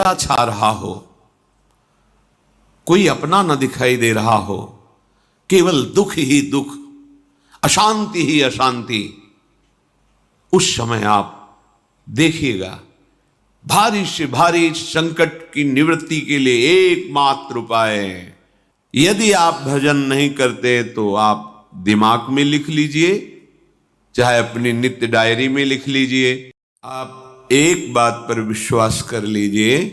अंधेरा छा रहा हो, कोई अपना न दिखाई दे रहा हो, केवल दुख ही दुख, अशांति ही अशांति, उस समय आप देखिएगा भारी से भारी संकट की निवृत्ति के लिए एकमात्र उपाय है। यदि आप भजन नहीं करते तो आप दिमाग में लिख लीजिए, चाहे अपनी नित्य डायरी में लिख लीजिए। आप एक बात पर विश्वास कर लीजिए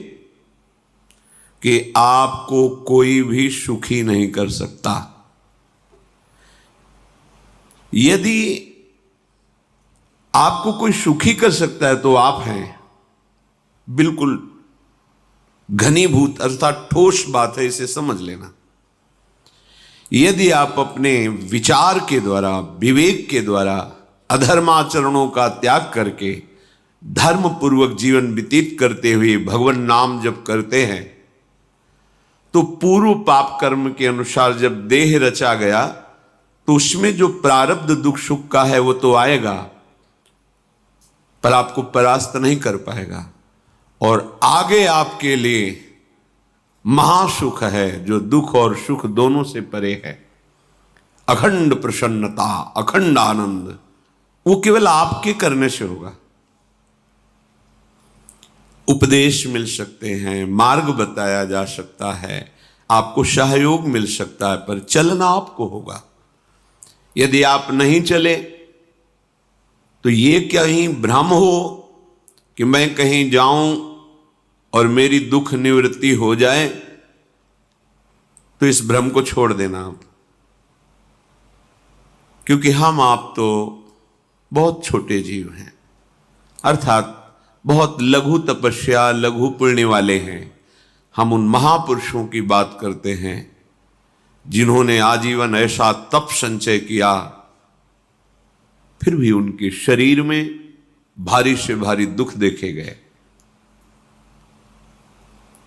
कि आपको कोई भी सुखी नहीं कर सकता। यदि आपको कोई सुखी कर सकता है तो आप हैं। बिल्कुल घनीभूत अर्थात ठोस बात है, इसे समझ लेना। यदि आप अपने विचार के द्वारा, विवेक के द्वारा अधर्माचरणों का त्याग करके धर्म पूर्वक जीवन व्यतीत करते हुए भगवान नाम जप करते हैं, तो पूर्व पाप कर्म के अनुसार जब देह रचा गया तो उसमें जो प्रारब्ध दुख सुख का है वो तो आएगा, पर आपको परास्त नहीं कर पाएगा। और आगे आपके लिए महासुख है जो दुख और सुख दोनों से परे है। अखंड प्रसन्नता, अखंड आनंद, वो केवल आपके करने से होगा। उपदेश मिल सकते हैं, मार्ग बताया जा सकता है, आपको सहयोग मिल सकता है, पर चलना आपको होगा। यदि आप नहीं चले तो ये कहीं भ्रम हो कि मैं कहीं जाऊं और मेरी दुख निवृत्ति हो जाए, तो इस भ्रम को छोड़ देना आप। क्योंकि हम आप तो बहुत छोटे जीव हैं, अर्थात बहुत लघु तपस्या, लघु पुण्य वाले हैं। हम उन महापुरुषों की बात करते हैं जिन्होंने आजीवन ऐसा तप संचय किया, फिर भी उनके शरीर में भारी से भारी दुख देखे गए।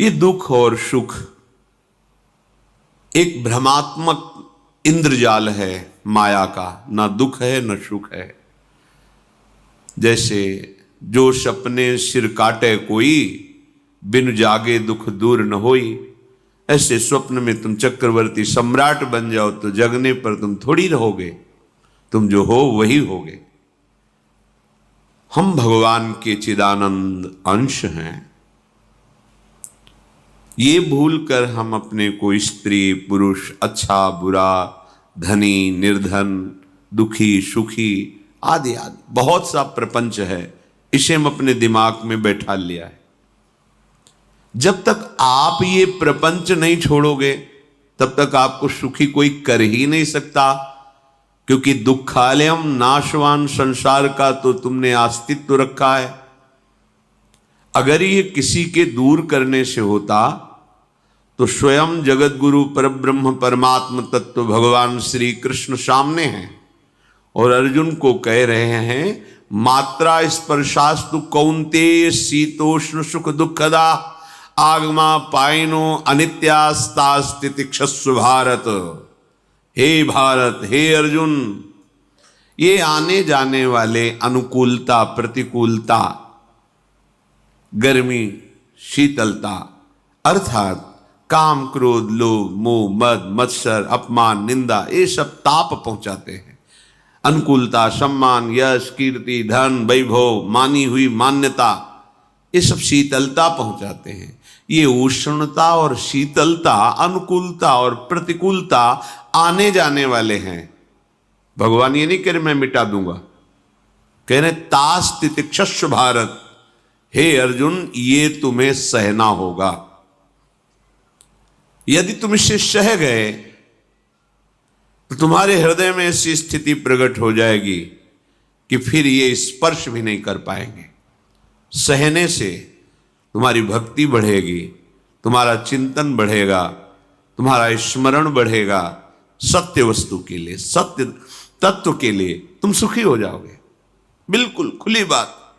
ये दुख और सुख एक भ्रमात्मक इंद्रजाल है माया का, ना दुख है न सुख है। जैसे जो सपने सिर काटे कोई, बिन जागे दुख दूर न होई, ऐसे स्वप्न में तुम चक्रवर्ती सम्राट बन जाओ तो जगने पर तुम थोड़ी रहोगे, तुम जो हो वही होगे। हम भगवान के चिदानंद अंश हैं। ये भूलकर हम अपने को स्त्री पुरुष, अच्छा बुरा, धनी निर्धन, दुखी सुखी आदि आदि बहुत सा प्रपंच है, इसे हम अपने दिमाग में बैठा लिया है। जब तक आप ये प्रपंच नहीं छोड़ोगे तब तक आपको सुखी कोई कर ही नहीं सकता, क्योंकि दुखालयम नाशवान संसार का तो तुमने अस्तित्व रखा है। अगर ये किसी के दूर करने से होता तो स्वयं जगत गुरु परब्रह्म परमात्म तत्व भगवान श्री कृष्ण सामने हैं और अर्जुन को कह रहे हैं, मात्रा स्पर्शास्तु कौन्तेय शीतोष्ण सुख दुखदा आगमा पायनो अनित्यास्तास्तितिक्षस्व भारत। हे भारत, हे अर्जुन, ये आने जाने वाले अनुकूलता प्रतिकूलता, गर्मी शीतलता, अर्थात काम क्रोध लोभ मोह मद मत्सर अपमान निंदा, ये सब ताप पहुंचाते हैं। अनुकूलता सम्मान यश कीर्ति धन वैभव मानी हुई मान्यता, ये सब शीतलता पहुंचाते हैं। ये उष्णता और शीतलता, अनुकूलता और प्रतिकूलता आने जाने वाले हैं। भगवान ये नहीं कह रहे मैं मिटा दूंगा, कह रहे तास्तितिक्षस्व भारत, हे अर्जुन ये तुम्हें सहना होगा। यदि तुम इसे सह गए तो तुम्हारे हृदय में ऐसी स्थिति प्रकट हो जाएगी कि फिर ये स्पर्श भी नहीं कर पाएंगे। सहने से तुम्हारी भक्ति बढ़ेगी, तुम्हारा चिंतन बढ़ेगा, तुम्हारा स्मरण बढ़ेगा, सत्य वस्तु के लिए, सत्य तत्व के लिए तुम सुखी हो जाओगे। बिल्कुल खुली बात।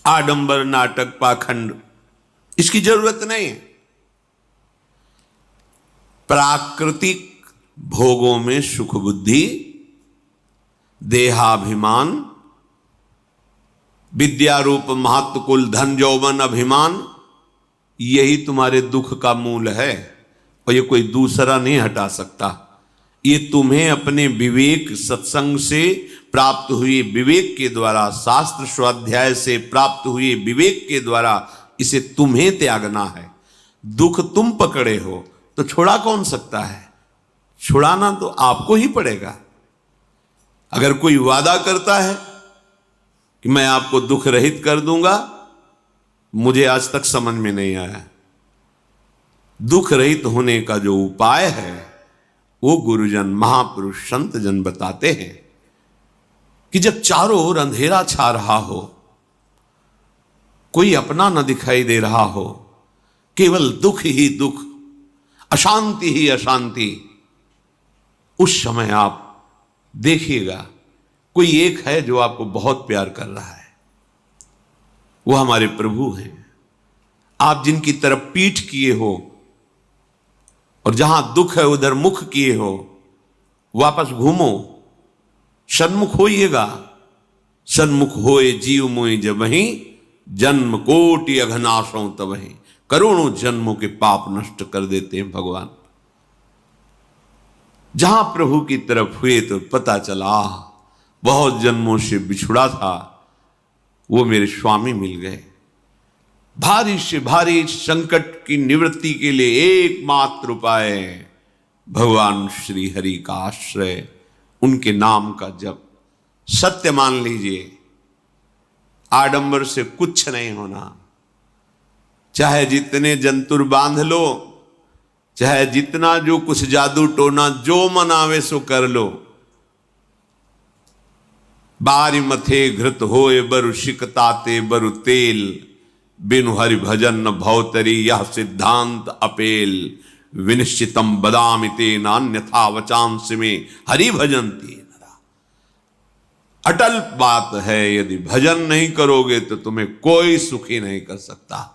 आडंबर नाटक पाखंड इसकी जरूरत नहीं है। प्राकृतिक भोगों में सुख बुद्धि, देहाभिमान, विद्या रूप महत्व कुल धन यौवन अभिमान, यही तुम्हारे दुख का मूल है और ये कोई दूसरा नहीं हटा सकता। ये तुम्हें अपने विवेक सत्संग से प्राप्त हुए विवेक के द्वारा, शास्त्र स्वाध्याय से प्राप्त हुए विवेक के द्वारा इसे तुम्हें त्यागना है। दुख तुम पकड़े हो तो छुड़ा कौन सकता है? छुड़ाना तो आपको ही पड़ेगा। अगर कोई वादा करता है कि मैं आपको दुख रहित कर दूंगा, मुझे आज तक समझ में नहीं आया। दुख रहित होने का जो उपाय है वो गुरुजन, महापुरुष, संत जन बताते हैं कि जब चारों ओर अंधेरा छा रहा हो, कोई अपना न दिखाई दे रहा हो, केवल दुख ही दुख, अशांति ही अशांति, उस समय आप देखिएगा कोई एक है जो आपको बहुत प्यार कर रहा है। वो हमारे प्रभु हैं। आप जिनकी तरफ पीठ किए हो और जहां दुख है उधर मुख किए हो, वापस घूमो, सन्मुख होइएगा। सन्मुख होए जीव मोहि जबहि, जन्म कोटि अघनाशों तबहि। करोड़ों जन्मों के पाप नष्ट कर देते हैं भगवान। जहां प्रभु की तरफ हुए तो पता चला बहुत जन्मों से बिछुड़ा था, वो मेरे स्वामी मिल गए। भारी से भारी संकट की निवृत्ति के लिए एकमात्र उपाय भगवान श्री हरि का आश्रय, उनके नाम का जप। सत्य मान लीजिए, आडंबर से कुछ नहीं होना। चाहे जितने जंतुर बांध लो, चाहे जितना जो कुछ जादू टोना जो मन आवे सो कर लो, बारी मथे घृत होए बरु शिकताते बरु तेल, बिनु हरि भजन न भवतरी यह सिद्धांत अपेल। विनिश्चितम बदामि तेन अन्यथा वचांस में हरि भजन्ति नरा। अटल बात है, यदि भजन नहीं करोगे तो तुम्हें कोई सुखी नहीं कर सकता।